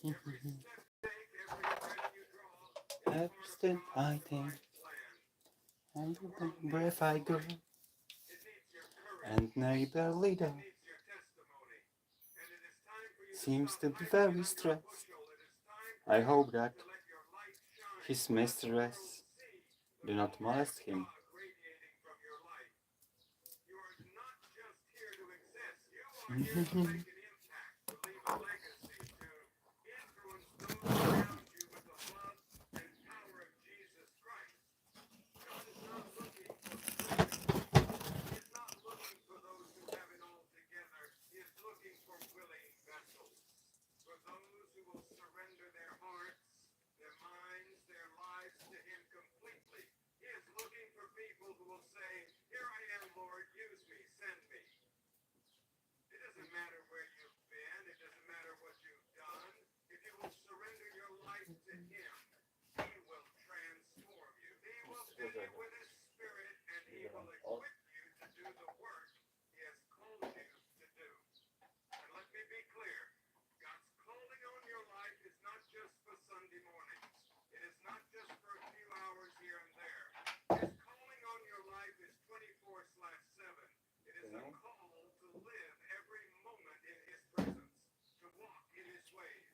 Every step I take, and every breath I go, and neighbor leader seems to be very stressed. I hope that his mistress do not molest him.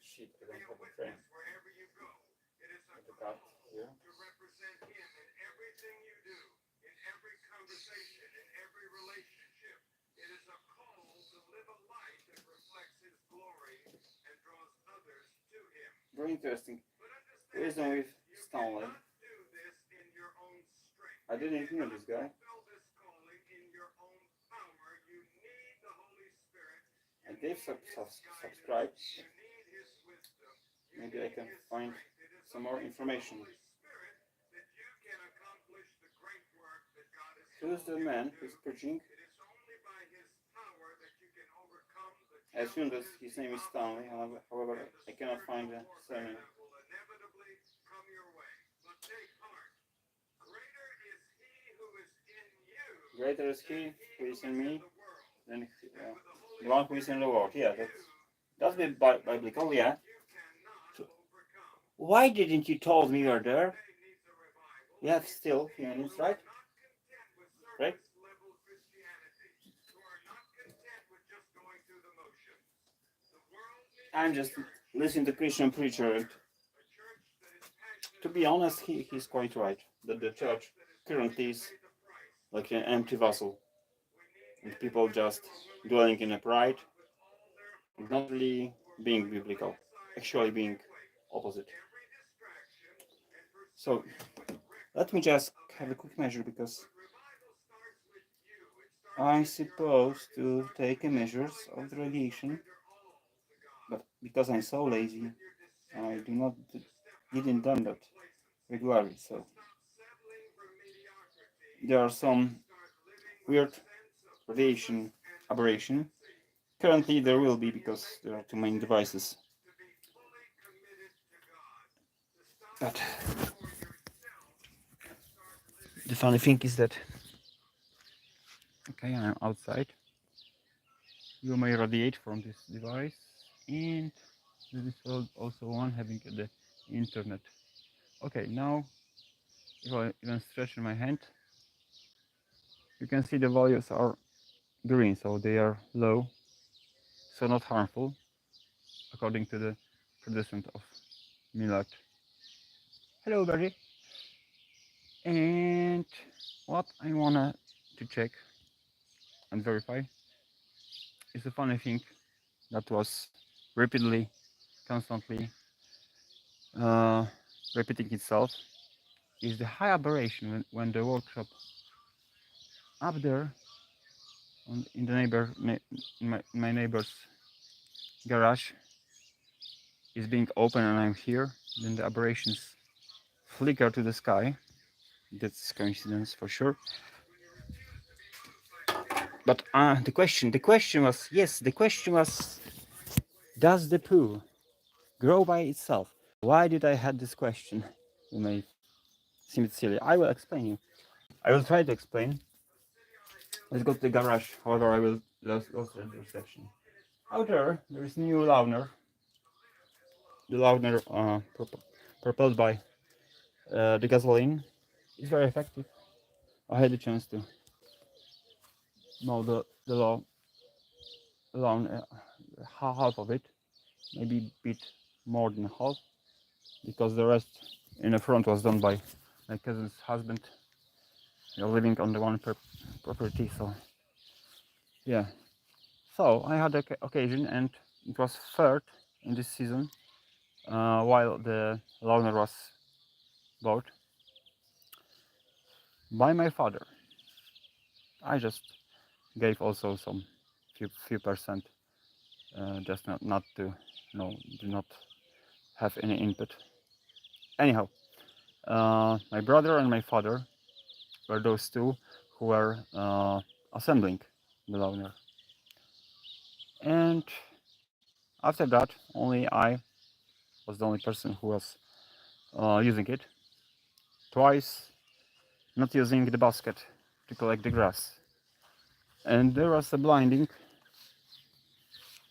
Shit, I don't have a frame. The cut here. Very interesting. Reason with Stanley. I didn't know this guy. I did subscribe. Maybe I can find some more information. Who's the man who's preaching? I assume that his name is Stanley, however, I cannot find the surname. Greater is he who is in me than the one who is in the world. Yeah, that's biblical, yeah. So, why didn't you told me you're there? You have still a few minutes, right? Right? I'm just listening to Christian preacher, and to be honest, he's quite right that the church currently is like an empty vessel, and people just dwelling in a pride, and not really being biblical, actually being opposite. So let me just have a quick measure, because I'm supposed to take a measures of the radiation, but because I'm so lazy, I didn't done that regularly. So there are some weird radiation aberration. Currently there will be, because there are two main devices. But the funny thing is that, okay, I'm outside. You may radiate from this device, and there is also one having the internet. Okay, now if I even stretch my hand, you can see the values are green, so they are low, so not harmful, according to the producent of Millet. Hello, buddy. And what I wanna to check and verify is a funny thing that was repeatedly, constantly repeating itself, is the high aberration when the workshop up there in the my neighbor's garage is being open and I'm here. Then the aberrations flicker to the sky. That's coincidence for sure. But the question was, does the poo grow by itself? Why did I had this question? You may seem silly. I will explain you. I will try to explain. Let's go to the garage. However, I will lose the reception. Out there is new Launer. the louder propelled by the gasoline is very effective. I had the chance to mow the lawn, half of it, maybe a bit more than half, because the rest in the front was done by my cousin's husband. You're living on the one property, so yeah. So I had the occasion, and it was third in this season, while the loaner was bought by my father. I just gave also some few percent, just not to do not have any input. Anyhow, my brother and my father were those two who were assembling the loaner, and after that, only I was the only person who was using it. Twice, not using the basket to collect the grass, and there was a blinding,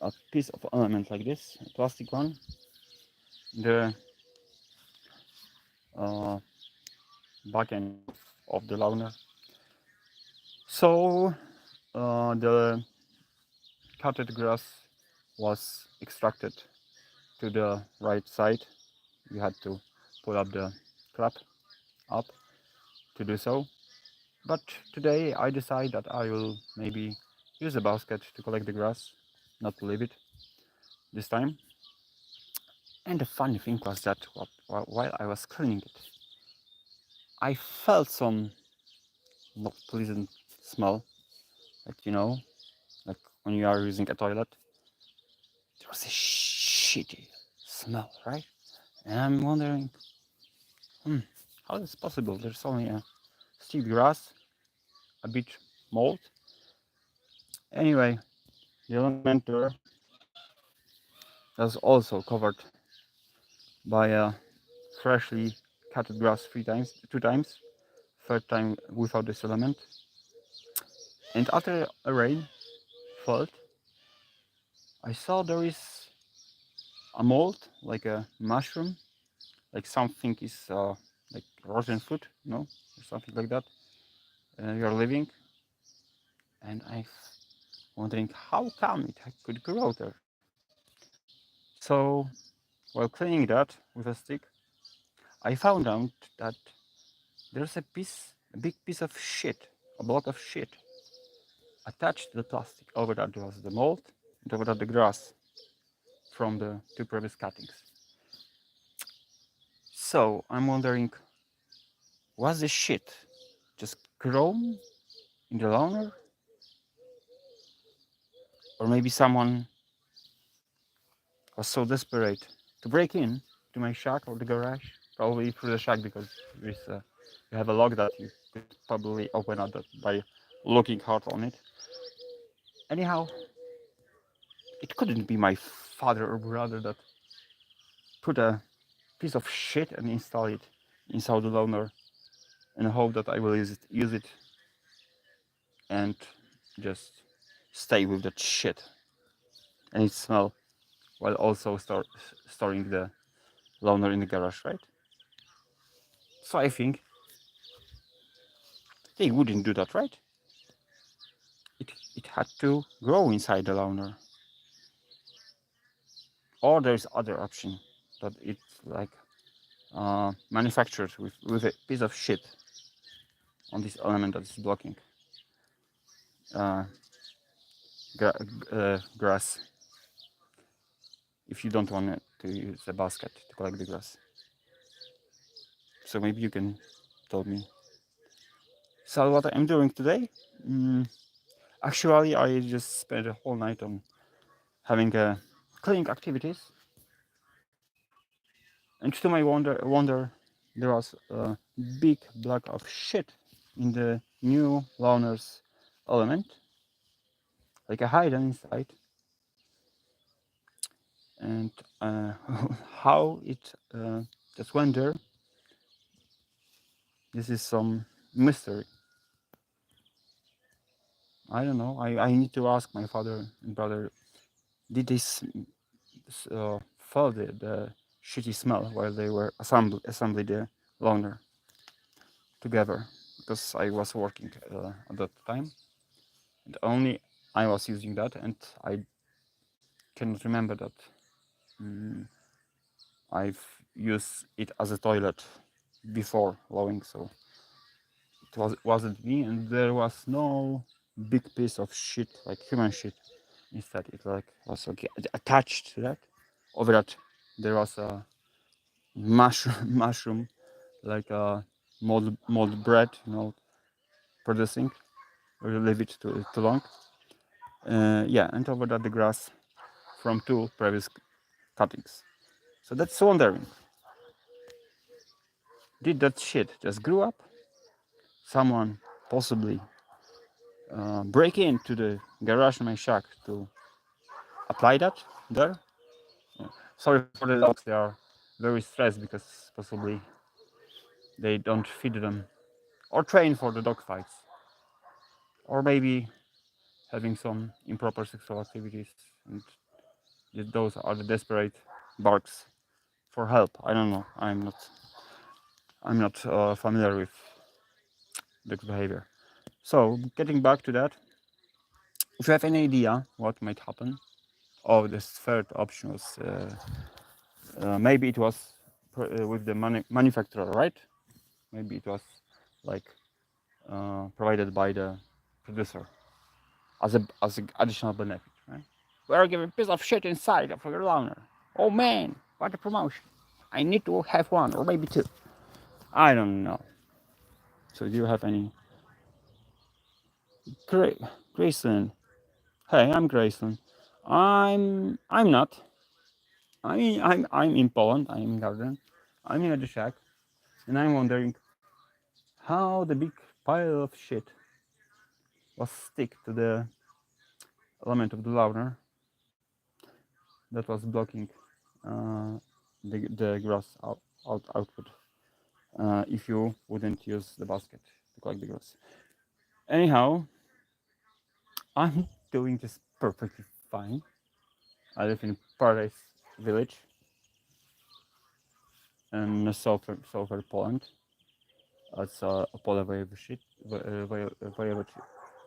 a piece of element like this, a plastic one. The uh, back end of the loaner. So the cutted grass was extracted to the right side. We had to pull up the flap up to do so. But today I decide that I will maybe use a basket to collect the grass, not to leave it this time. And the funny thing was that while I was cleaning it, I felt some not pleasant smell, like like when you are using a toilet. There was a shitty smell, right? And I'm wondering, hmm, how is this possible? There's only a steep grass, a bit mold. Anyway, the element there was also covered by a freshly cutted grass two times, third time without this element. And after a rain fell, I saw there is a mold, like a mushroom, like something is like rotten food, or something like that. You're living, and I'm wondering how come it could grow there. So while cleaning that with a stick, I found out that there's a big piece of shit, a block of shit attached to the plastic. Over that was the mold, and over that the grass from the two previous cuttings. So I'm wondering, was this shit just grown in the loaner, or maybe someone was so desperate to break in to my shack or the garage, probably through the shack because you have a lock that you could probably open up by looking hard on it. Anyhow, it couldn't be my father or brother that put a piece of shit and install it inside the loaner and hope that I will use it and just stay with that shit and its smell while also storing the loaner in the garage, right? So I think they wouldn't do that, right? It had to grow inside the loaner. Or there's other option that it's like manufactured with a piece of shit on this element that is blocking uh, grass if you don't want to use a basket to collect the grass. So maybe you can tell me. So what I'm doing today? Actually, I just spent a whole night on having cleaning activities, and to my wonder, there was a big block of shit in the new loaner's element, like a hidden inside, and how it just went there. This is some mystery. I don't know. I need to ask my father and brother. Did they feel shitty smell while they were assembling the loaner together, because I was working at that time, and only I was using that, and I cannot remember that I've used it as a toilet before lowing, so wasn't me, and there was no big piece of shit like human shit. Instead, it like was okay, attached to that. Over that, there was a mushroom like a mold bread, producing. Or you leave it too long. Yeah, and over that the grass from two previous cuttings. So that's wondering, did that shit just grew up? Someone possibly break into the garage in my shack to apply that there? Yeah. Sorry for the dogs, they are very stressed because possibly they don't feed them or train for the dog fights, or maybe having some improper sexual activities, and those are the desperate barks for help. I don't know. I'm not familiar with dog behavior. So getting back to that, if you have any idea what might happen, oh, this third option was maybe it was with the manufacturer, right? Maybe it was like provided by the producer as a additional benefit, right? We're giving a piece of shit inside for your loaner. Oh man, what a promotion! I need to have one or maybe two. I don't know. So do you have any? Grayson. Hey, I'm Grayson. I'm not. I'm in Poland. I'm in Garden. I'm in the shack, and I'm wondering how the big pile of shit was stick to the element of the loaner that was blocking uh, the grass output. If you wouldn't use the basket to collect the grass. Anyhow, I'm doing this perfectly fine. I live in Paradise Village in southern Poland. It's a Opole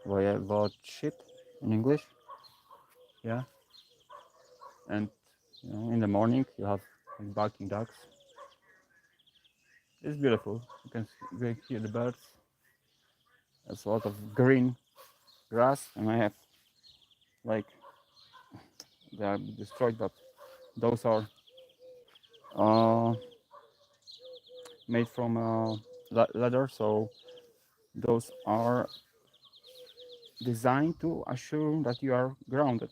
voivodeship in English. Yeah, and in the morning you have barking dogs. It's beautiful. You can hear the birds. There's a lot of green grass, and I have like they are destroyed, but those are uh, made from leather, so those are designed to assure that you are grounded.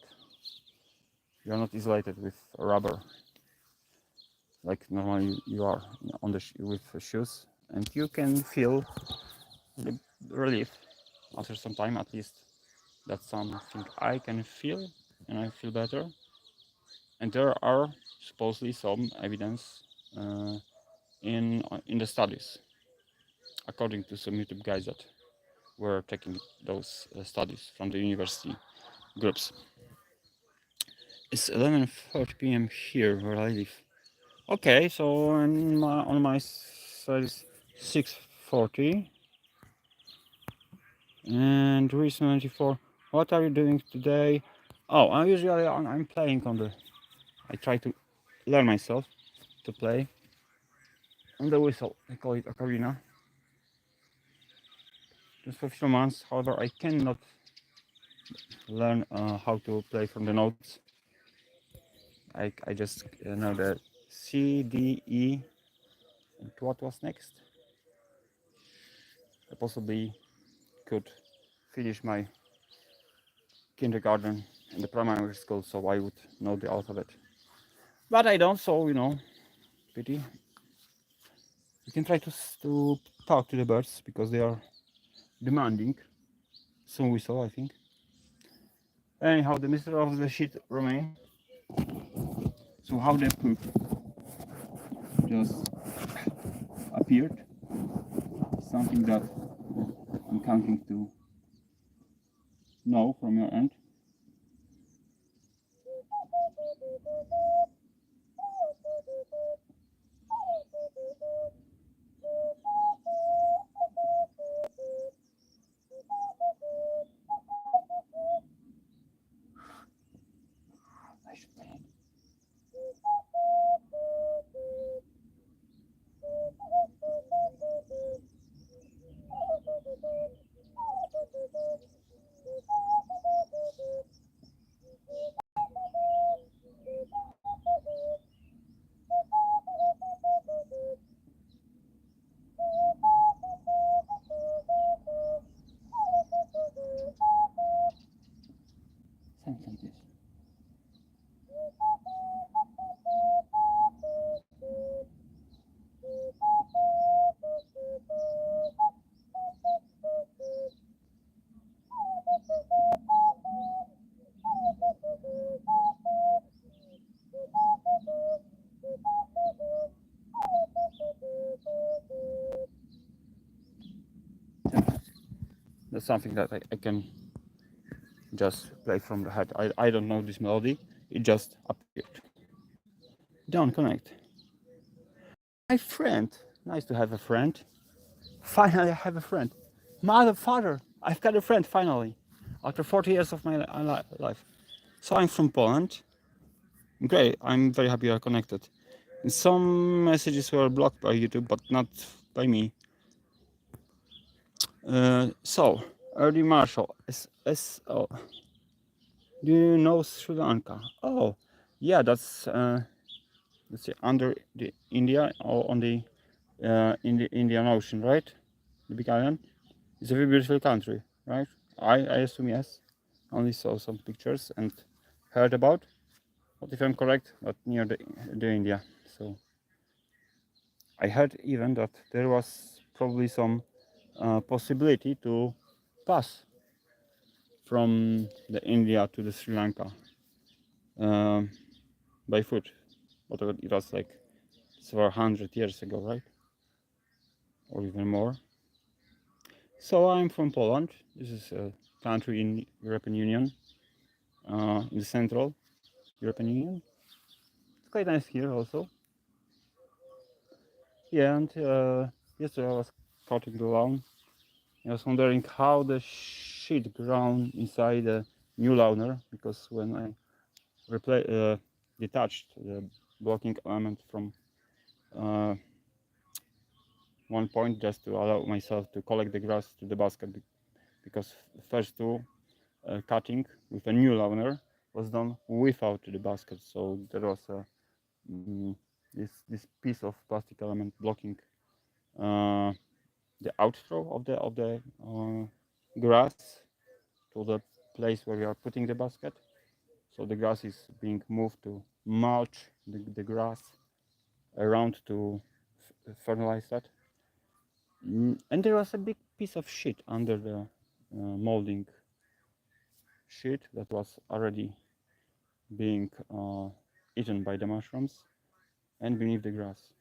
You are not isolated with rubber like normally you are on with shoes, and you can feel the relief after some time. At least that's something I can feel, and I feel better. And there are supposedly some evidence in the studies, according to some YouTube guys that were taking those studies from the university groups. It's 11:30 p.m. here where I live. Okay, so on my side is 6:40 and Reese 94. What are you doing today? Oh, I'm playing on the. I try to learn myself to play on the whistle. I call it ocarina. Just for a few months. However, I cannot learn how to play from the notes. I just know the C, D, E, and what was next. I possibly could finish my kindergarten and the primary school, so I would know the alphabet. But I don't, so pity. You can try to talk to the birds because they are demanding. Soon we saw, I think. Anyhow, the mystery of the shit remain. So how the poop just appeared, something that I'm counting to know from your end. something that I can just play from the head. I don't know this melody, it just appeared. Don't connect. My friend, nice to have a friend. Finally, I have a friend. Mother, father, I've got a friend finally, after 40 years of my life. So I'm from Poland. Great, I'm very happy you're connected. And some messages were blocked by YouTube, but not by me. So, early Marshall, SSO. Do you know Sri Lanka? Oh, yeah, that's let's say under the India or on the in the Indian Ocean, right? The big island. It's a very beautiful country, right? I assume yes. Only saw some pictures and heard about. But if I'm correct, not near the India. So I heard even that there was probably some possibility to pass from the India to the Sri Lanka um, by foot. But it was like several hundred years ago, right? Or even more. So I'm from Poland. This is a country in European Union, in the Central European Union. It's quite nice here also. Yeah, and yesterday I was cutting the lawn. I was wondering how the shit ground inside the new lawner, because when I detached the blocking element from uh, one point just to allow myself to collect the grass to the basket, because first two cutting with a new lawner was done without the basket, so there was a this piece of plastic element blocking uh, the outthrow of the grass to the place where we are putting the basket. So the grass is being moved to mulch the grass around to fertilize that. And there was a big piece of shit under the molding sheet that was already being eaten by the mushrooms and beneath the grass.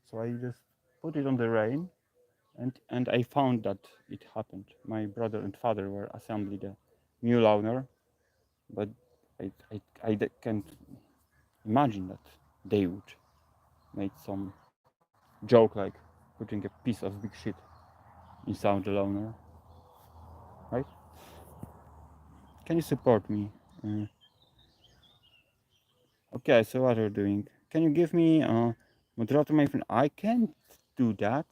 So I just put it on the rain, and I found that it happened. My brother and father were assembling the new lawner, but I can't imagine that they would make some joke like putting a piece of big shit inside the lawner, right? Can you support me? Uh, okay, so what are you doing? Can you give me moderator, my friend? I can't do that.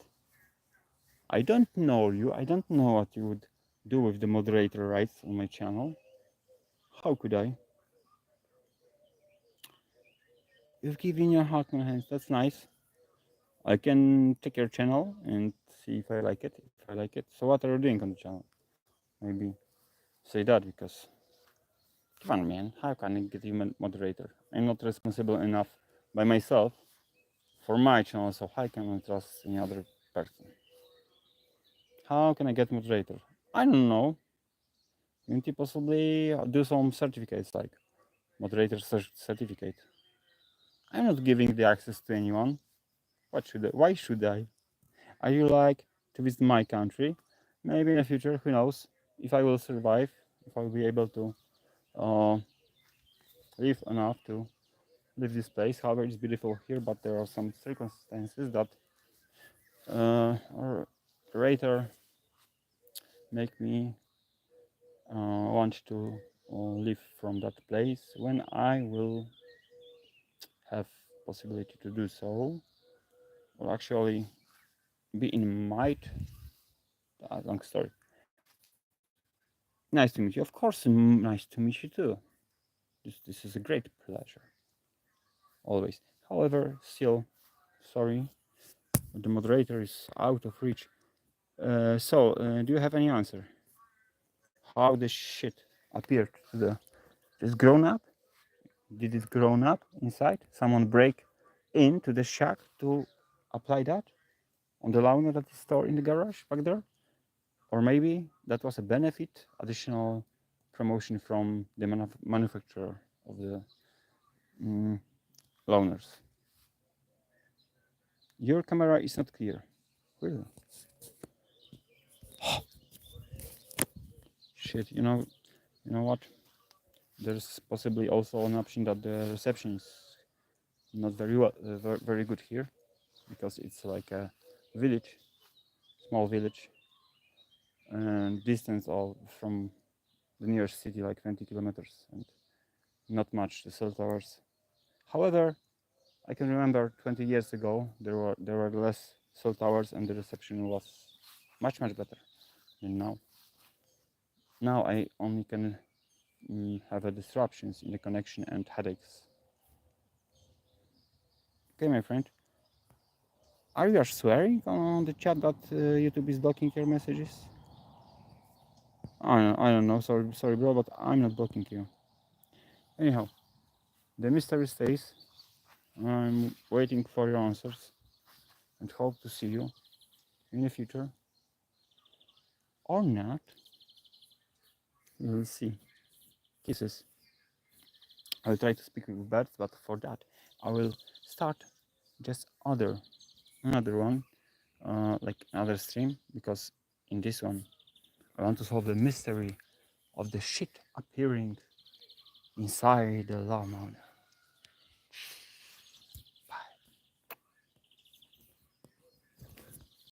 I don't know you. I don't know what you would do with the moderator rights on my channel. How could I? You've given your heart my hands. That's nice. I can check your channel and see if I like it. If I like it. So what are you doing on the channel? Maybe say that, because come on, man. How can I get you moderator? I'm not responsible enough by myself for my channel. So how can I trust any other person? How can I get moderator? I don't know. Maybe possibly do some certificates like moderator certificate. I'm not giving the access to anyone. What should I? Why should I? I would like to visit my country. Maybe in the future, who knows? If I will survive, if I will be able to uh, live enough to leave this place. However, it's beautiful here, but there are some circumstances that or later make me want to live from that place when I will have possibility to do so, or actually be in might. Long story. Nice to meet you. Of course, nice to meet you too. This is a great pleasure. Always. However, still, sorry, the moderator is out of reach. Do you have any answer? How this shit appeared to the? Is grown up? Did it grown up inside? Someone break into the shack to apply that on the lawn that is stored in the garage back there? Or maybe that was a benefit, additional promotion from the manufacturer of the loaners. Your camera is not clear. Really? Shit, you know what? There's possibly also an option that the reception is not very well, very good here, because it's like a village, small village, and distance of from the nearest city like 20 kilometers, and not much the cell towers. However, I can remember 20 years ago there were less cell towers and the reception was much better than now. Now I only can have a disruptions in the connection and headaches. Okay, my friend, are you swearing on the chat that YouTube is blocking your messages? I don't know. Sorry, bro, but I'm not blocking you. Anyhow, the mystery stays. I'm waiting for your answers and hope to see you in the future or not. We'll see. Kisses. I'll try to speak with birds, but for that I will start just another one, like another stream, because in this one I want to solve the mystery of the shit appearing inside the lawnmower.